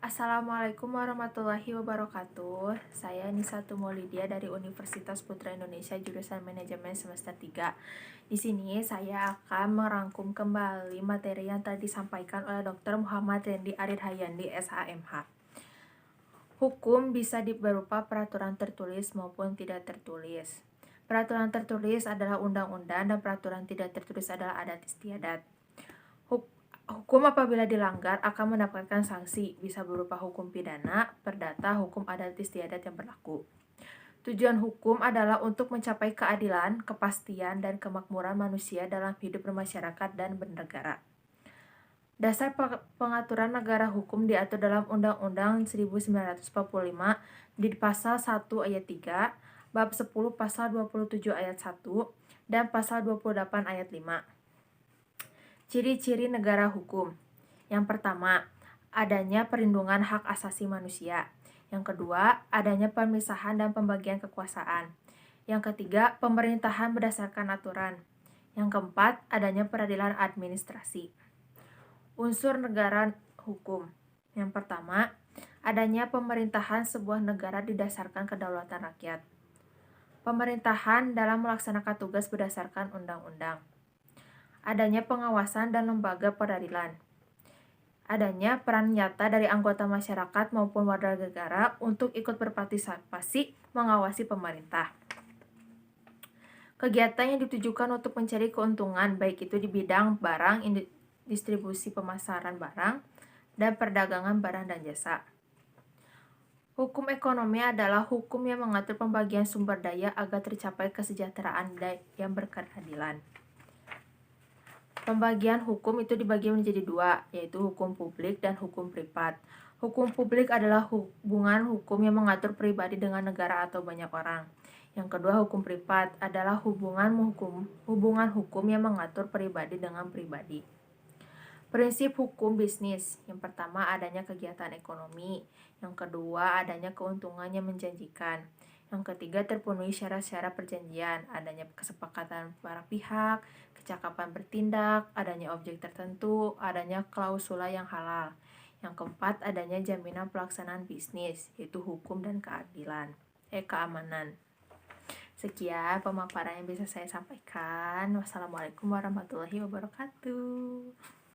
Assalamualaikum warahmatullahi wabarakatuh. Saya Nisa Tumolidia dari Universitas Putra Indonesia jurusan Manajemen semester 3. Di sini saya akan merangkum kembali materi yang tadi disampaikan oleh Dr. Muhammad Rendi Arid Hayandi SHMH. Hukum bisa berupa peraturan tertulis maupun tidak tertulis. Peraturan tertulis adalah undang-undang dan peraturan tidak tertulis adalah adat istiadat. Hukum apabila dilanggar akan mendapatkan sanksi, bisa berupa hukum pidana, perdata, hukum adat istiadat yang berlaku. Tujuan hukum adalah untuk mencapai keadilan, kepastian, dan kemakmuran manusia dalam hidup bermasyarakat dan bernegara. Dasar pengaturan negara hukum diatur dalam Undang-Undang 1945 di Pasal 1 Ayat 3, Bab 10 Pasal 27 Ayat 1, dan Pasal 28 Ayat 5. Ciri-ciri negara hukum. Yang pertama, adanya perlindungan hak asasi manusia. Yang kedua, adanya pemisahan dan pembagian kekuasaan. Yang ketiga, pemerintahan berdasarkan aturan. Yang keempat, adanya peradilan administrasi. Unsur negara hukum. Yang pertama, adanya pemerintahan sebuah negara didasarkan kedaulatan rakyat. Pemerintahan dalam melaksanakan tugas berdasarkan undang-undang. Adanya pengawasan dan lembaga peradilan. Adanya peran nyata dari anggota masyarakat maupun warga negara untuk ikut berpartisipasi mengawasi pemerintah. Kegiatan yang ditujukan untuk mencari keuntungan, baik itu di bidang barang, distribusi pemasaran barang, dan perdagangan barang dan jasa. Hukum ekonomi adalah hukum yang mengatur pembagian sumber daya agar tercapai kesejahteraan yang berkeadilan. Pembagian hukum itu dibagi menjadi dua, yaitu hukum publik dan hukum privat. Hukum publik adalah hubungan hukum yang mengatur pribadi dengan negara atau banyak orang. Yang kedua, hukum privat adalah hubungan hukum yang mengatur pribadi dengan pribadi. Prinsip hukum bisnis. Yang pertama, adanya kegiatan ekonomi. Yang kedua, adanya keuntungan yang menjanjikan. Yang ketiga, terpenuhi syarat-syarat perjanjian, adanya kesepakatan para pihak, kecakapan bertindak, adanya objek tertentu, adanya klausula yang halal. Yang keempat, adanya jaminan pelaksanaan bisnis, yaitu hukum dan keamanan. Sekian pemaparan yang bisa saya sampaikan. Wassalamualaikum warahmatullahi wabarakatuh.